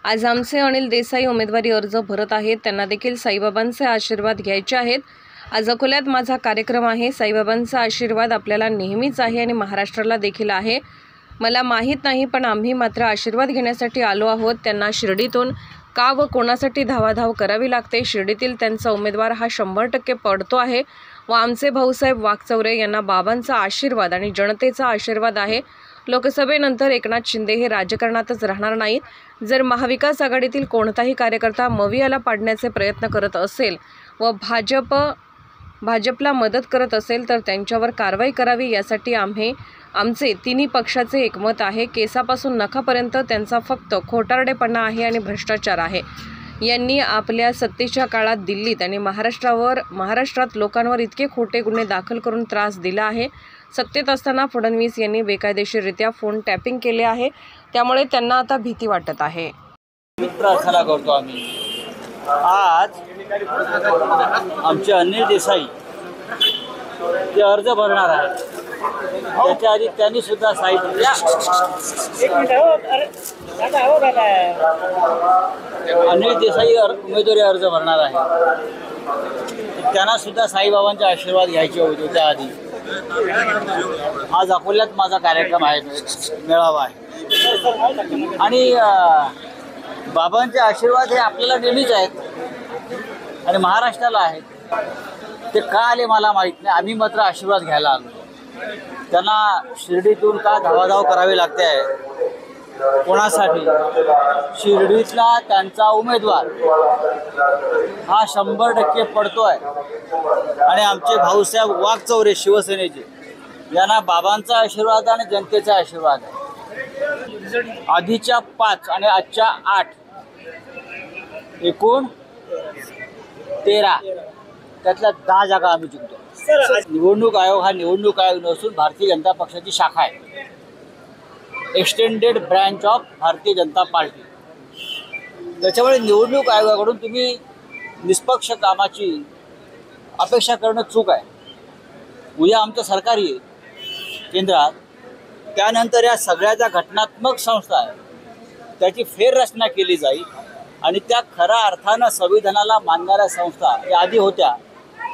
आज आमचे अनिल देसाई उमेदवारी अर्ज भरत आहेत। त्यांना देखील साईबाबांचे आशीर्वाद घ्यायचे आहेत। आज अकोल्यात माझा कार्यक्रम आहे। साईबाबांचा आशीर्वाद आपल्याला नेहमीच आहे आणि महाराष्ट्राला देखील आहे। मला माहीत नाही, पण आम्ही मात्र आशीर्वाद घेण्यासाठी आलो आहोत। त्यांना शिर्डीतून का व कोणासाठी धावाधाव करावी लागते। शिर्डीतील त्यांचा उमेदवार हा 100% पडतो आहे व आमचे भाऊसाहेब वाकचौरे यांना बाबांचा आशीर्वाद आणि जनतेचा आशीर्वाद आहे। लोकसभेनंतर एकनाथ शिंदे हे राजकारणातच राहणार नाहीत। जर महाविकास आघाडीतील कोणताही कार्यकर्ता मवियाला पाडण्याचे प्रयत्न करत असेल व भाजपला मदत करत असेल तर त्यांच्यावर कारवाई करावी, यासाठी आमचे तिन्ही पक्षाचे एकमत आहे। केसापासून नखापर्यंत त्यांचा फक्त खोटारडेपणा आहे आणि भ्रष्टाचार आहे। यांनी आपल्या सत्तेच्या काळात दिल्लीत आणि महाराष्ट्रात लोकांवर इतके खोटे गुन्हे दाखल करून त्रास दिला आहे। सत्तेत असताना फडणवीस यांनी बेकायदेशीररित्या फोन टॅपिंग केले आहे, त्यामुळे त्यांना आता भीती वाटत आहे। प्रार्थना करतो आम्ही। आज आमचे अनिल देसाई ते अर्ज भरणार आहे। त्याच्या आधी त्यांनी सुद्धा अनिल देसाई उमेदवारी अर्ज भरणार आहे। त्यांना सुद्धा साईबाबांचे आशीर्वाद घ्यायचे होते। त्याआधी आज अकोल्यात माझा कार्यक्रम आहे, मेळावा आहे आणि बाबांचे आशीर्वाद हे आपल्याला नेहमीच आहेत आणि महाराष्ट्राला आहेत। ते का आले मला माहीत नाही, आम्ही मात्र आशीर्वाद घ्यायला आलो। त्यांना शिर्डीतून का धावाधाव करावी लागते आहे, कोणासाठी? शिर्डीतला त्यांचा उमेदवार हा 100% पडतो आहे आणि आमचे भाऊसाहेब वाकचौरे शिवसेनेचे यांना बाबांचा आशीर्वाद आणि जनतेचा आशीर्वाद आहे। आधीच्या 5 आणि आजच्या 8 एकूण 13 त्यातल्या 10 जागा आम्ही जिंकतो। निवडणूक आयोग हा निवडणूक आयोग नसून भारतीय जनता पक्षाची शाखा आहे, extended branch of Bharatiya Janata party. त्याच्यामुळे निवडणूक आयोगाकडून तुम्ही निष्पक्ष कामाची अपेक्षा करणं चूक आहे। उद्या आमचं सरकार येईल केंद्रात, त्यानंतर या सगळ्या ज्या घटनात्मक संस्था आहेत त्याची फेररचना केली जाईल आणि त्या खऱ्या अर्थानं संविधानाला मानणाऱ्या संस्था या आधी होत्या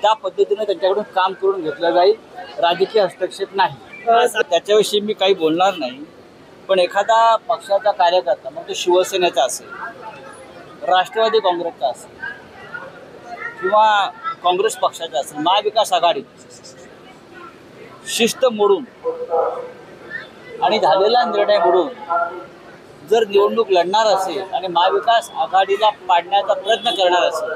त्या पद्धतीने त्यांच्याकडून काम करून घेतलं जाईल। राजकीय हस्तक्षेप नाही, त्याच्याविषयी मी काही बोलणार नाही। पण एखादा पक्षाचा कार्यकर्ता, मग तो शिवसेनेचा असेल, राष्ट्रवादी काँग्रेसचा असेल किंवा काँग्रेस पक्षाचा असेल, महाविकास आघाडी शिस्त मोडून आणि झालेला निर्णय मोडून जर निवडणूक लढणार असेल आणि महाविकास आघाडीला पाडण्याचा प्रयत्न करणार असेल,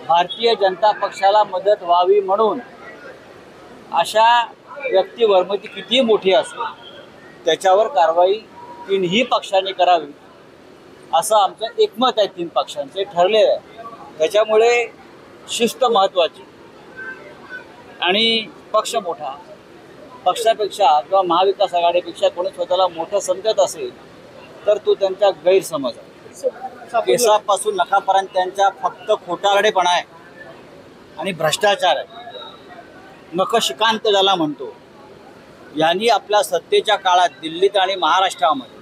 भारतीय जनता पक्षाला मदत व्हावी म्हणून अशा व्यक्तीवर ती कितीही मोठी असेल त्याच्यावर कारवाई तीनही पक्षांनी करावी असं आमचं एकमत आहे। 3 पक्षांचे ठरलेलं आहे। त्याच्यामुळे शिस्त महत्त्वाची आणि पक्ष मोठा, पक्षापेक्षा किंवा महाविकास आघाडीपेक्षा कोणी स्वतःला मोठं समजत असेल तर तो त्यांचा गैरसमज आहे। केसापासून नखापर्यंत त्यांचा फक्त खोटारडेपणा आहे आणि भ्रष्टाचार आहे। नखशिकांत ज्याला म्हणतो, यांनी आपल्या सत्तेच्या काळात दिल्लीत आणि महाराष्ट्रामध्ये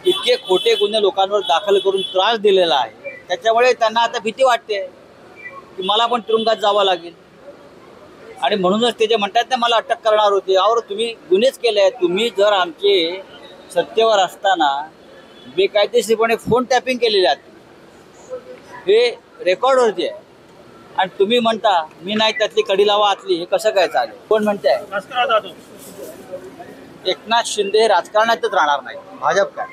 इतके खोटे गुन्हे लोकांवर दाखल करून त्रास दिलेला आहे। त्याच्यामुळे त्यांना आता भीती वाटते की मला पण तुरुंगात जावं लागेल आणि म्हणूनच ते जे म्हणतात ते मला अटक करणार होते। यावर तुम्ही गुन्हेच केले। तुम्ही जर आमचे सत्तेवर असताना बेकायदेशीरपणे फोन टॅपिंग केलेले आहेत, हे रेकॉर्डवरती आहे आणि तुम्ही म्हणता मी नाही त्यातली कडी लावा आतली, हे कसं काय चालेल? कोण म्हणताय? एकनाथ शिंदे राजकारणातच राहणार नाही, भाजप काय?